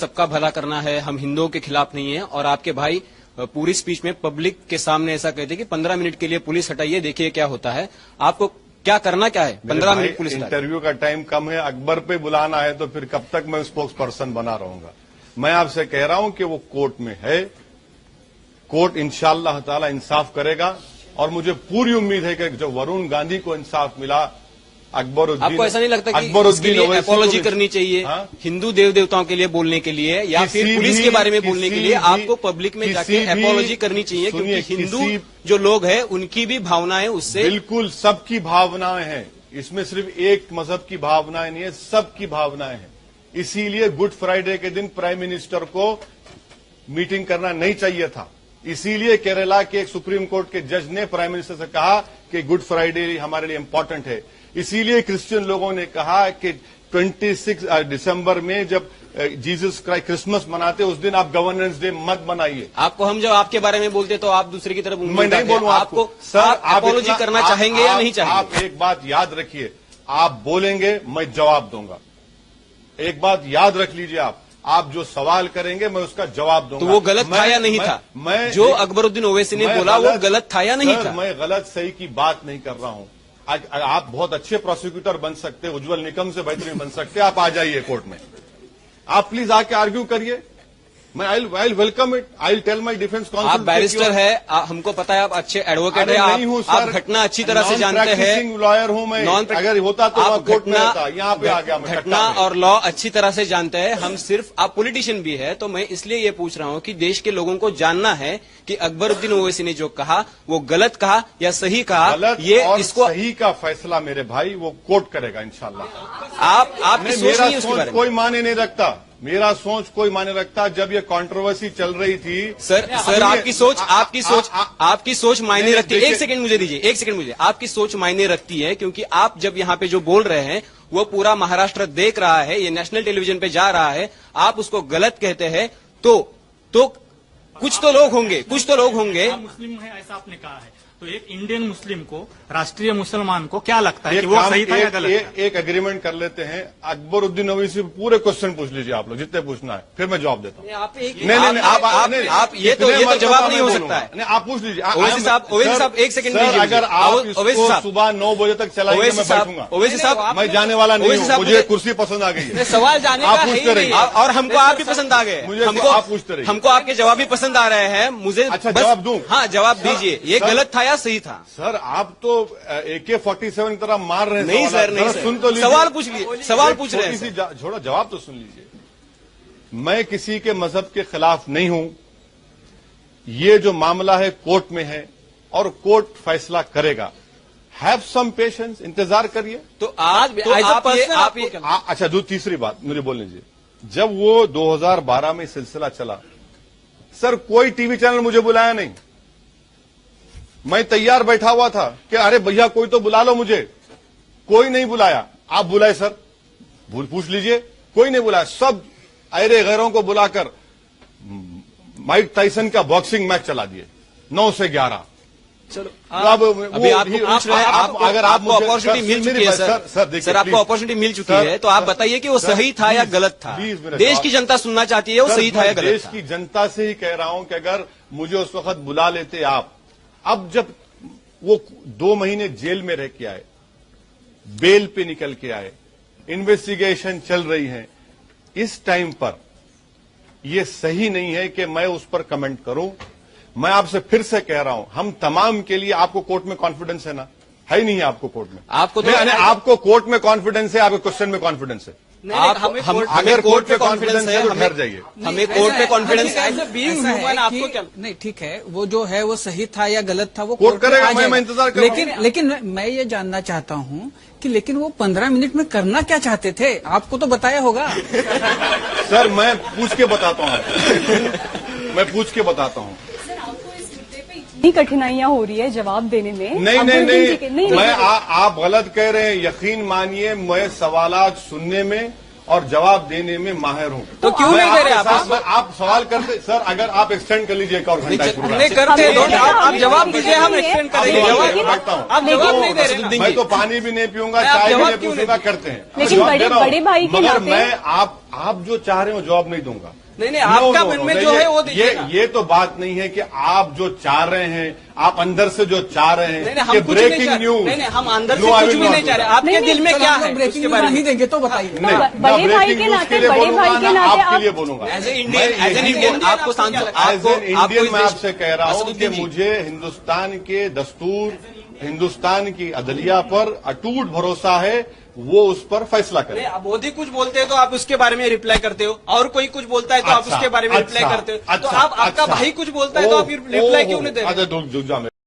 सबका भला करना है, हम हिंदुओं के खिलाफ नहीं है, और आपके भाई पूरी स्पीच में पब्लिक के सामने ऐसा कहते कि 15 मिनट के लिए पुलिस हटाइए, देखिए क्या होता है। आपको क्या करना क्या है? 15 मिनट पुलिस हटाइए। इंटरव्यू का टाइम कम है, अकबर पे बुलाना है तो फिर कब तक मैं स्पोक्स पर्सन बना रहूंगा। मैं आपसे कह रहा हूं कि वो कोर्ट में है, कोर्ट इंशाअल्लाह ताला इंसाफ करेगा, और मुझे पूरी उम्मीद है कि जो वरुण गांधी को इंसाफ मिला, अकबरुद्दीन, आपको ऐसा नहीं लगता कि इसके लिए अपॉलॉजी करनी चाहिए? हाँ? हिंदू देव देवताओं के लिए बोलने के लिए या फिर पुलिस के बारे में बोलने के लिए आपको पब्लिक में जाके अपॉलॉजी करनी चाहिए, क्योंकि हिंदू जो लोग हैं उनकी भी भावनाएं उससे, बिल्कुल सबकी भावनाएं हैं, इसमें सिर्फ एक मजहब की भावनाएं नहीं है, सबकी भावनाएं हैं। इसीलिए गुड फ्राइडे के दिन प्राइम मिनिस्टर को मीटिंग करना नहीं चाहिए था। इसीलिए केरला के एक सुप्रीम कोर्ट के जज ने प्राइम मिनिस्टर से कहा कि गुड फ्राइडे हमारे लिए इंपॉर्टेंट है। इसीलिए क्रिश्चियन लोगों ने कहा कि 26 दिसंबर में जब जीसस क्राइस्ट क्रिसमस मनाते उस दिन आप गवर्नेंस डे मत बनाइए। आपको हम जब आपके बारे में बोलते तो आप दूसरे की तरफ मैं नहीं बोलूं आपको। सर, आप अपॉलॉजी करना चाहेंगे या नहीं चाहेंगे? आप एक बात याद रखिए, आप बोलेंगे मैं जवाब दूंगा। एक बात याद रख लीजिए, आप जो सवाल करेंगे मैं उसका जवाब दूंगा। तो वो गलत था या नहीं था? मैं जो अकबरुद्दीन ओवैसी ने बोला वो गलत था या नहीं था? मैं गलत सही की बात नहीं कर रहा हूं। आप बहुत अच्छे प्रोसिक्यूटर बन सकते, उज्जवल निकम से बेहतरीन बन सकते, आप आ जाइए कोर्ट में, आप प्लीज आके आर्ग्यू करिए, मैं I welcome it, I tell my defence council. आप बैरिस्टर है, हमको पता है आप अच्छे एडवोकेट है, आप घटना अच्छी तरह से जानते हैं। लॉयर हूं मैं, अगर होता तो आप कोर्ट में रहता, यहाँ पे आ गया मैं। घटना और लॉ अच्छी तरह से जानते हैं, हम सिर्फ आप पॉलिटिशियन भी है, तो मैं इसलिए ये पूछ रहा हूं कि देश के लोगों को जानना है कि अकबरुद्दीन ओवैसी ने जो कहा वो गलत कहा या सही कहा। गलत ये और इसको सही का फैसला मेरे भाई वो कोर्ट करेगा इंशाल्लाह। आपकी सोच नहीं है उसके बारे में? कोई माने नहीं रखता, मेरा सोच कोई माने रखता। जब ये कंट्रोवर्सी चल रही थी सर आपकी सोच मायने रखती है। एक सेकंड मुझे दीजिए, एक सेकंड मुझे। आपकी सोच मायने रखती है क्योंकि आप जब यहाँ पे जो बोल रहे हैं वो पूरा महाराष्ट्र देख रहा है, ये नेशनल टेलीविजन पे जा रहा है, आप उसको गलत कहते हैं तो कुछ तो लोग होंगे मुस्लिम है ऐसा आपने कहा है, तो एक इंडियन मुस्लिम को, राष्ट्रीय मुसलमान को क्या लगता है कि वो सही था या गलत? एक एग्रीमेंट कर लेते हैं, अकबरुद्दीन ओवैसी से पूरे क्वेश्चन पूछ लीजिए आप लोग, जितने पूछना है, फिर मैं जवाब देता हूँ। नहीं, आप ये तो जवाब नहीं हो सकता है। नहीं, आप पूछ लीजिए। ओवैसी साहब एक सेकंड दीजिए। अगर आप सुबह 9 बजे तक चलाएंगे मैं बैठूंगा। ओवैसी साहब मैं जाने वाला नहीं हूँ, मुझे कुर्सी पसंद आ गई है। सवाल जाने आप पूछते रहिए, और हमको आप भी पसंद आ गए, मुझे आप पूछते रहिए, हमको आपके जवाब भी पसंद आ रहे हैं। मुझे अच्छा जवाब दूं? हाँ जवाब दीजिए, ये गलत था या सही था? सर आप तो AK-47 की तरह मार रहे हैं। नहीं सर, नहीं सुन तो लीजिए, सवाल पूछ लीजिए, सवाल पूछ रहे हैं। छोड़ो, जवाब तो सुन लीजिए। मैं किसी के मजहब के खिलाफ नहीं हूं, ये जो मामला है कोर्ट में है और कोर्ट फैसला करेगा। हैव सम पेशेंस, इंतजार करिए। तो आप अच्छा तीसरी बात मुझे बोल लीजिए, जब वो 2012 में सिलसिला चला, सर कोई टीवी चैनल मुझे बुलाया नहीं, मैं तैयार बैठा हुआ था कि अरे भैया कोई तो बुला लो मुझे, कोई नहीं बुलाया। आप बुलाए सर, पूछ लीजिए, कोई नहीं बुलाया। सब अरे गैरों को बुलाकर माइक टाइसन का बॉक्सिंग मैच चला दिए 9 से 11। चलो अब अभी आपको पूछ रहे हैं, अगर आपको अपॉर्चुनिटी मिल चुकी है सर आपको अपॉर्चुनिटी मिल चुकी है तो आप बताइए कि वो सही था या गलत था? देश की जनता सुनना चाहती है वो सही था या गलत था? देश की जनता से ही कह रहा हूं कि अगर मुझे उस वक्त बुला लेते आप, अब जब वो 2 महीने जेल में रह के आए, बेल पे निकल के आए, इन्वेस्टिगेशन चल रही है, इस टाइम पर यह सही नहीं है कि मैं उस पर कमेंट करूं। मैं आपसे फिर से कह रहा हूं, हम तमाम के लिए, आपको कोर्ट में कॉन्फिडेंस है ना? है ही नहीं है आपको कोर्ट में? आपको कोर्ट में कॉन्फिडेंस है, आपको क्वेश्चन में कॉन्फिडेंस है? अगर कोर्ट पे कॉन्फिडेंस है तो ठहर जाइए। हमें कोर्ट पे कॉन्फिडेंस है, आपको क्या नहीं? ठीक है, वो जो है वो सही था या गलत था वो कोर्ट करेगा, मैं इंतजार करूंगा। लेकिन मैं ये जानना चाहता हूं कि लेकिन वो 15 मिनट में करना क्या चाहते थे? आपको तो बताया होगा। सर मैं पूछ के बताता हूं, मैं पूछ के बताता हूं। इतनी कठिनाइयां हो रही है जवाब देने में। नहीं, आप गलत कह रहे हैं। यकीन मानिए मैं सवालात सुनने में और जवाब देने में माहिर हूं। तो क्यों नहीं दे रहे आप सवाल करते सर, अगर आप एक्सटेंड कर लीजिए एक और घंटा करते, आप जवाब दीजिए, हम एक्सटेंड करेंगे। आप जवाब नहीं दे रहे। मैं तो पानी भी नहीं पीऊंगा, चाय भी नहीं पूछूंगा, करते हैं। लेकिन बड़े भाई के मगर मैं आप जो चाह रहे हो जवाब नहीं दूंगा। नहीं, आपका मन में जो है वो दीजिए ना। ये तो बात नहीं है कि आप जो चाह रहे हैं, आप अंदर से जो चाह रहे हैं नहीं, हम कुछ ब्रेकिंग नहीं न्यूज। नहीं, हम अंदर से कुछ भी नहीं चाह रहे। आपके दिल में क्या है ब्रेकिंग उसके बारे में नहीं देंगे तो बताइए। बड़े भाई के नाते बड़े भाई के नाते आपके लिए आप बोलूंगा एज ए इंडियन आपको सांसद एज एन इंडियन मैं आपसे कह रहा हूं कि असदुद्दीन जी, मुझे हिंदुस्तान के दस्तूर, हिंदुस्तान की अदलिया पर अटूट भरोसा है, वो उस पर फैसला करें। नहीं, अब मोदी कुछ बोलते हैं तो आप उसके बारे में रिप्लाई करते हो, और कोई कुछ बोलता है तो आप उसके बारे में रिप्लाई करते हो। तो आप आपका भाई कुछ बोलता है तो आप रिप्लाई क्यों नहीं दे रहे? अच्छा,